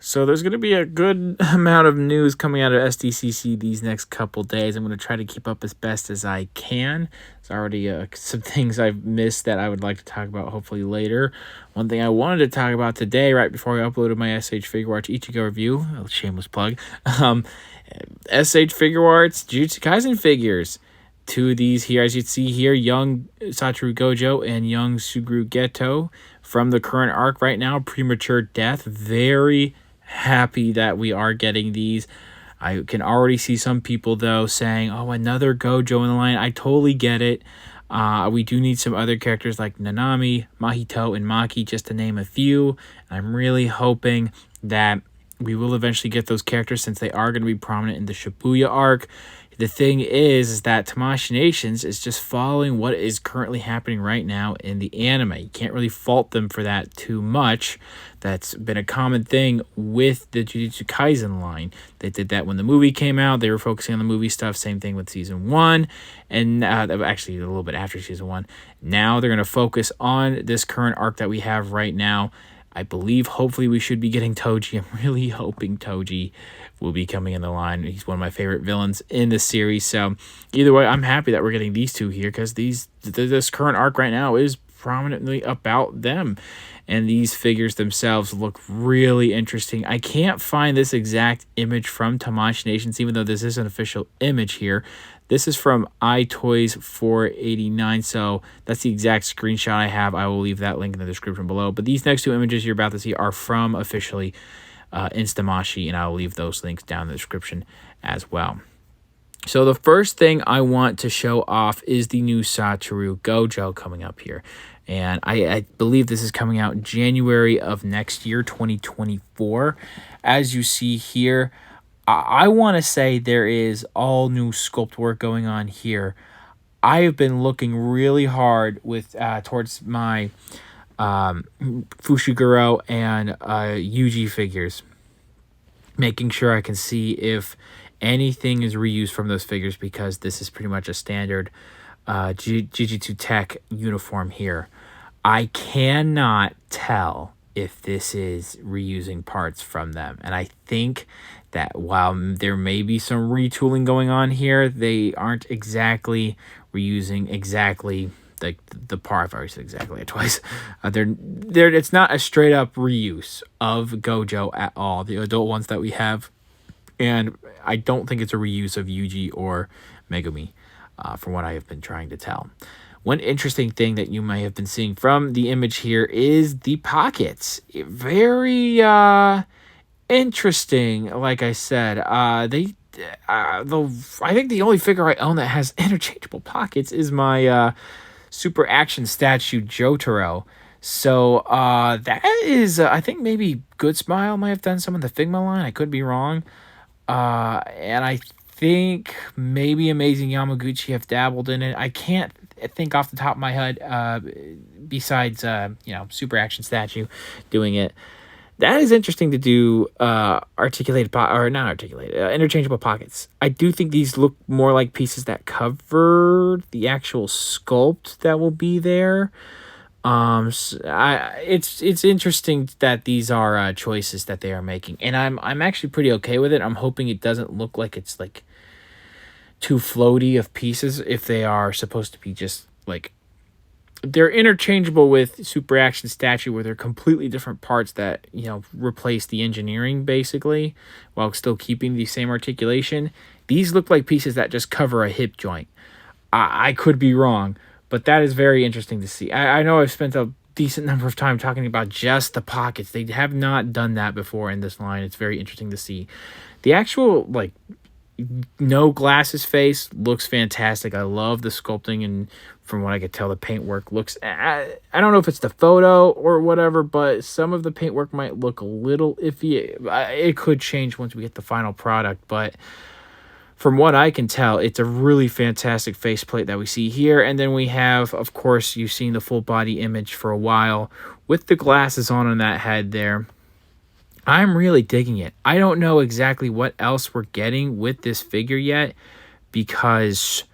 So there's going to be a good amount of news coming out of SDCC these next couple days. I'm going to try to keep up as best as I can. There's already some things I've missed that I would like to talk about hopefully later. One thing I wanted to talk about today, right before I uploaded my SH Figuarts Ichigo review, a shameless plug, SH Figuarts Jujutsu Kaisen figures. Two of these here, as you see here, Young Satoru Gojo and Young Sugru Ghetto from the current arc right now, Premature Death. Very happy that we are getting these. I can already see some people, though, saying, oh, another Gojo in the line. I totally get it. We do need some other characters like Nanami, Mahito, and Maki, just to name a few. I'm really hoping that we will eventually get those characters since they are going to be prominent in the Shibuya arc. The thing is that Tamashii Nations is just following what is currently happening right now in the anime. You can't really fault them for that too much. That's been a common thing with the Jujutsu Kaisen line. They did that when the movie came out. They were focusing on the movie stuff. Same thing with Season 1. And actually a little bit after Season 1. Now they're going to focus on this current arc that we have right now. I believe, hopefully, we should be getting Toji. I'm really hoping Toji will be coming in the line. He's one of my favorite villains in the series. So, either way, I'm happy that we're getting these two here because this current arc right now is prominently about them. And these figures themselves look really interesting. I can't find this exact image from Tamashii Nations, even though this is an official image here. This is from iToys 489, so that's the exact screenshot I have. I will leave that link in the description below. But these next two images you're about to see are from officially Instamashi, and I'll leave those links down in the description as well. So the first thing I want to show off is the new Satoru Gojo coming up here. And I believe this is coming out January of next year, 2024. As you see here, I want to say there is all new sculpt work going on here. I have been looking really hard with towards my Fushiguro and Yuji figures, making sure I can see if anything is reused from those figures because this is pretty much a standard Jujutsu Tech uniform here. I cannot tell if this is reusing parts from them, and I think that while there may be some retooling going on here, they aren't exactly reusing exactly like the part. I've already said exactly twice. It's not a straight up reuse of Gojo at all, the adult ones that we have, and I don't think it's a reuse of Yuji or Megumi, from what I have been trying to tell. One interesting thing that you may have been seeing from the image here is the pockets. Very interesting, like I said. I think the only figure I own that has interchangeable pockets is my super action statue Jotaro. So that is, I think maybe Good Smile might have done some of the Figma line. I could be wrong. And I think maybe Amazing Yamaguchi have dabbled in it. I can't think off the top of my head, besides super action statue doing it. That is interesting to do. Interchangeable pockets. I do think these look more like pieces that cover the actual sculpt that will be there. It's interesting that these are choices that they are making, and I'm actually pretty okay with it. I'm hoping it doesn't look like it's like too floaty of pieces if they are supposed to be just like they're interchangeable with Super Action Statue, where they're completely different parts that replace the engineering basically while still keeping the same articulation. These look like pieces that just cover a hip joint. I could be wrong, but that is very interesting to see. I know I've spent a decent number of time talking about just the pockets. They have not done that before in this line. It's very interesting to see. The actual no glasses face looks fantastic. I love the sculpting, and from what I could tell, the paintwork looks... I don't know if it's the photo or whatever, but some of the paintwork might look a little iffy. It could change once we get the final product, but from what I can tell, it's a really fantastic faceplate that we see here. And then we have, of course, you've seen the full body image for a while with the glasses on that head there. I'm really digging it. I don't know exactly what else we're getting with this figure yet because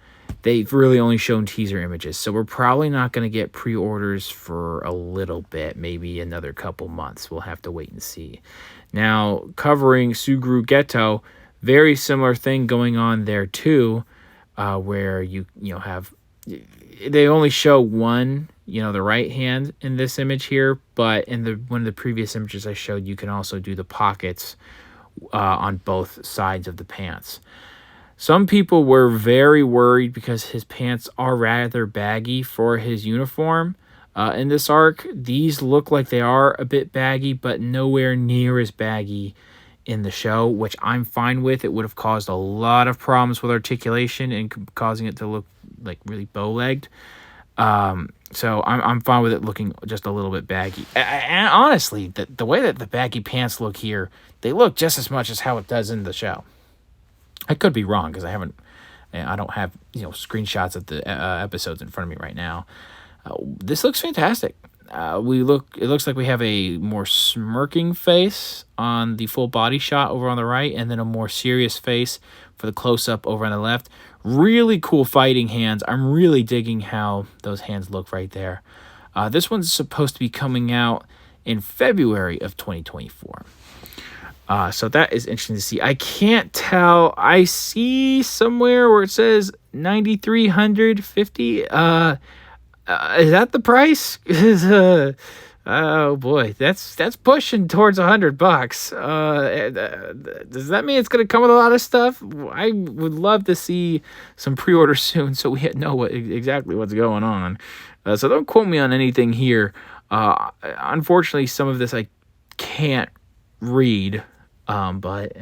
they've really only shown teaser images. So we're probably not going to get pre-orders for a little bit, maybe another couple months. We'll have to wait and see. Now, covering Sugru Ghetto, very similar thing going on there too, where you have, they only show one, the right hand in this image here, but in one of the previous images I showed, you can also do the pockets on both sides of the pants. Some people were very worried because his pants are rather baggy for his uniform. In this arc, these look like they are a bit baggy, but nowhere near as baggy in the show, which I'm fine with. It would have caused a lot of problems with articulation and causing it to look like really bow-legged. So I'm fine with it looking just a little bit baggy. And honestly, the way that the baggy pants look here, they look just as much as how it does in the show. I could be wrong because I don't have screenshots of the episodes in front of me right now. This looks fantastic. It looks like we have a more smirking face on the full body shot over on the right, and then a more serious face for the close-up over on the left. Really cool fighting hands. I'm really digging how those hands look right there. This one's supposed to be coming out in February of 2024. So that is interesting to see. I can't tell. I see somewhere where it says 9,350. Is that the price? Oh boy, that's pushing towards $100. Does that mean it's gonna come with a lot of stuff? I would love to see some pre-orders soon, so we know exactly what's going on. So don't quote me on anything here. Unfortunately, some of this I can't read. But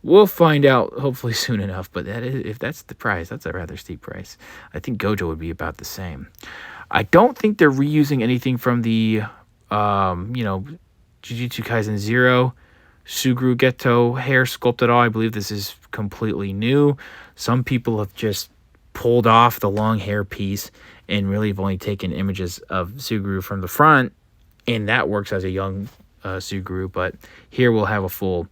we'll find out hopefully soon enough. But if that's the price, that's a rather steep price. I think Gojo would be about the same. I don't think they're reusing anything from the Jujutsu Kaisen 0 Suguru Geto hair sculpt at all. I believe this is completely new. Some people have just pulled off the long hair piece and really have only taken images of Suguru from the front, and that works as a young Suguru, but here we'll have a full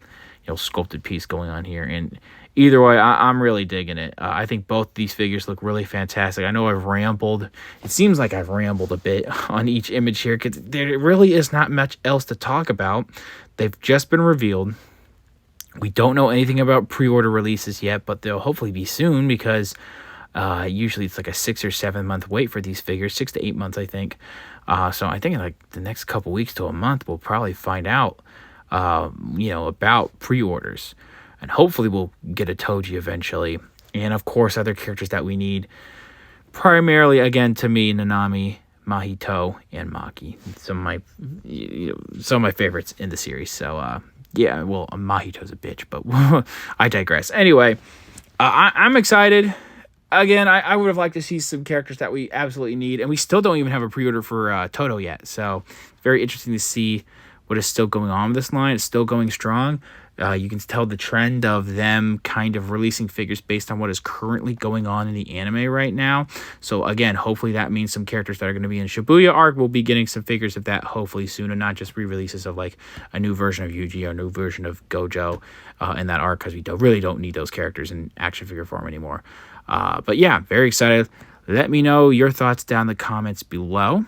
sculpted piece going on here, and either way I'm really digging it. I think both these figures look really fantastic. I know I've rambled, it seems like I've rambled a bit on each image here because there really is not much else to talk about. They've just been revealed. We don't know anything about pre-order releases yet, but they'll hopefully be soon because usually it's like a 6 or 7 month wait for these figures, 6 to 8 months I think. So I think in like the next couple weeks to a month, we'll probably find out, about pre-orders. And hopefully we'll get a Toji eventually. And of course, other characters that we need. Primarily, again, to me, Nanami, Mahito, and Maki. Some of my favorites in the series. So, Mahito's a bitch, but I digress. Anyway, I'm excited. Again, I would have liked to see some characters that we absolutely need, and we still don't even have a pre-order for Toto yet. So, very interesting to see what is still going on with this line. It's still going strong. You can tell the trend of them kind of releasing figures based on what is currently going on in the anime right now. So, again, hopefully that means some characters that are going to be in Shibuya arc will be getting some figures of that hopefully soon, and not just re-releases of like a new version of Yuji or a new version of Gojo in that arc, because we really don't need those characters in action figure form anymore. But yeah, very excited. Let me know your thoughts down in the comments below.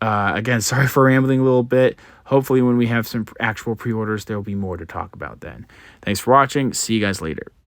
Again, sorry for rambling a little bit. Hopefully when we have some actual pre-orders, there will be more to talk about then. Thanks for watching. See you guys later.